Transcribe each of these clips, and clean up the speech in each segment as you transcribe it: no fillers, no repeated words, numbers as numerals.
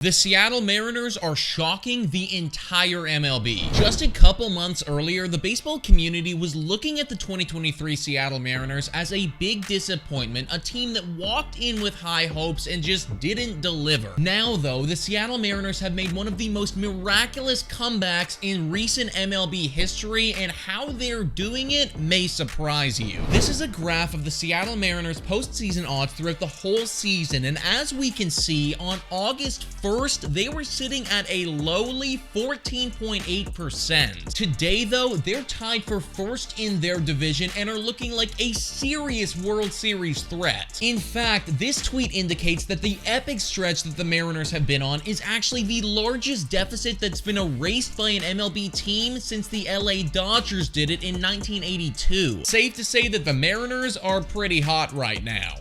The Seattle Mariners are shocking the entire MLB. Just a couple months earlier, the baseball community was looking at the 2023 Seattle Mariners as a big disappointment, a team that walked in with high hopes and just didn't deliver. Now, though, the Seattle Mariners have made one of the most miraculous comebacks in recent MLB history, and how they're doing it may surprise you. This is a graph of the Seattle Mariners postseason odds throughout the whole season, and as we can see, on August 1st, they were sitting at a lowly 14.8%. Today, though, they're tied for first in their division and are looking like a serious World Series threat. In fact, this tweet indicates that the epic stretch that the Mariners have been on is actually the largest deficit that's been erased by an MLB team since the LA Dodgers did it in 1982. Safe to say that the Mariners are pretty hot right now.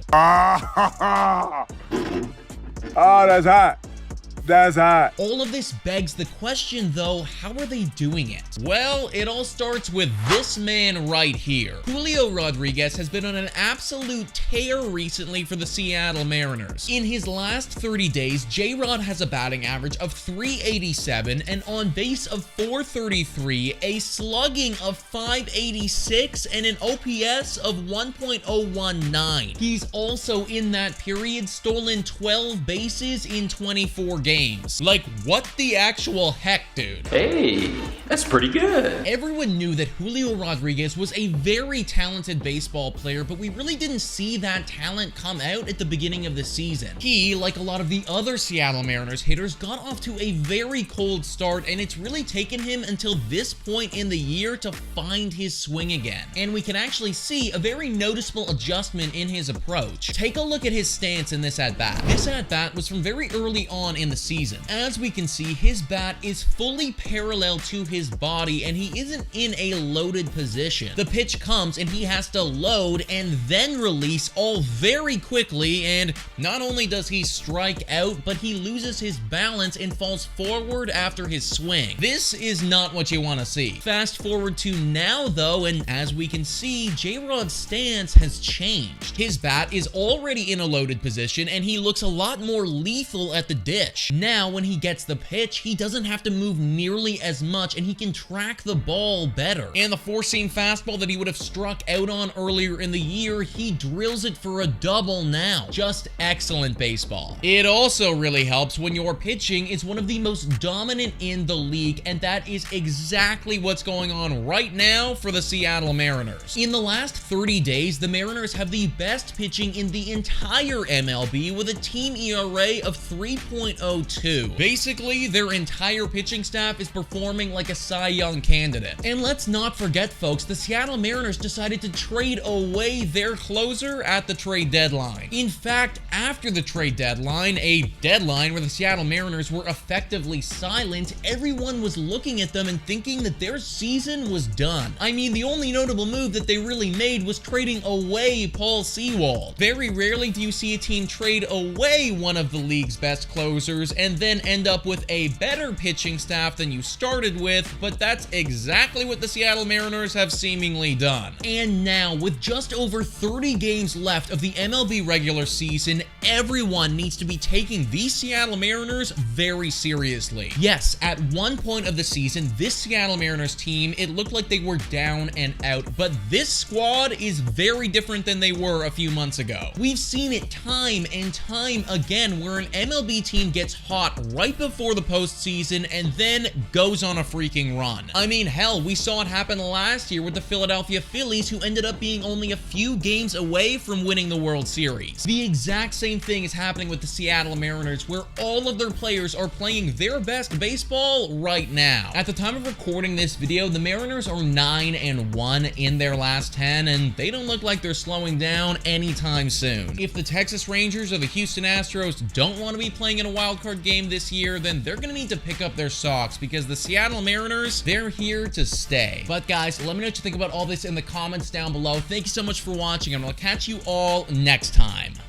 Oh, that's hot. That's hot. All of this begs the question, though, how are they doing it? Well, it all starts with this man right here. Julio Rodriguez has been on an absolute tear recently for the Seattle Mariners. In his last 30 days, J-Rod has a batting average of .387, an on-base of .433, a slugging of .586, and an OPS of 1.019. He's also, in that period, stolen 12 bases in 24 games. Like, what the actual heck, dude? Hey, that's pretty good. Everyone knew that Julio Rodriguez was a very talented baseball player, but we really didn't see that talent come out at the beginning of the season. He, like a lot of the other Seattle Mariners hitters, got off to a very cold start, and it's really taken him until this point in the year to find his swing again. And we can actually see a very noticeable adjustment in his approach. Take a look at his stance in this at-bat. This at-bat was from very early on in the season. As we can see, his bat is fully parallel to his body, and he isn't in a loaded position. The pitch comes and he has to load and then release all very quickly, and not only does he strike out, but he loses his balance and falls forward after his swing. This is not what you want to see. Fast forward to now, though, and as we can see, J-Rod's stance has changed. His bat is already in a loaded position, and he looks a lot more lethal at the dish. Now, when he gets the pitch, he doesn't have to move nearly as much, and he can track the ball better. And the four-seam fastball that he would have struck out on earlier in the year, he drills it for a double now. Just excellent baseball. It also really helps when your pitching is one of the most dominant in the league, and that is exactly what's going on right now for the Seattle Mariners. In the last 30 days, the Mariners have the best pitching in the entire MLB with a team ERA of 3.02. Basically, their entire pitching staff is performing like a Cy Young candidate. And let's not forget, folks, the Seattle Mariners decided to trade away their closer at the trade deadline. In fact, after the trade deadline, a deadline where the Seattle Mariners were effectively silent, everyone was looking at them and thinking that their season was done. I mean, the only notable move that they really made was trading away Paul Sewald. Very rarely do you see a team trade away one of the league's best closers and then end up with a better pitching staff than you started with, but that's exactly what the Seattle Mariners have seemingly done. And now, with just over 30 games left of the MLB regular season, everyone needs to be taking these Seattle Mariners very seriously. Yes, at one point of the season, this Seattle Mariners team, it looked like they were down and out, but this squad is very different than they were a few months ago. We've seen it time and time again where an MLB team gets hot right before the postseason and then goes on a freaking run. I mean, hell, we saw it happen last year with the Philadelphia Phillies, who ended up being only a few games away from winning the World Series. The exact same thing is happening with the Seattle Mariners, where all of their players are playing their best baseball right now. At the time of recording this video, the Mariners are 9-1 in their last 10, and they don't look like they're slowing down anytime soon. If the Texas Rangers or the Houston Astros don't want to be playing in a wildcard game this year, then they're going to need to pick up their socks, because the Seattle Mariners, they're here to stay. But guys, let me know what you think about all this in the comments down below. Thank you so much for watching, and I'll catch you all next time.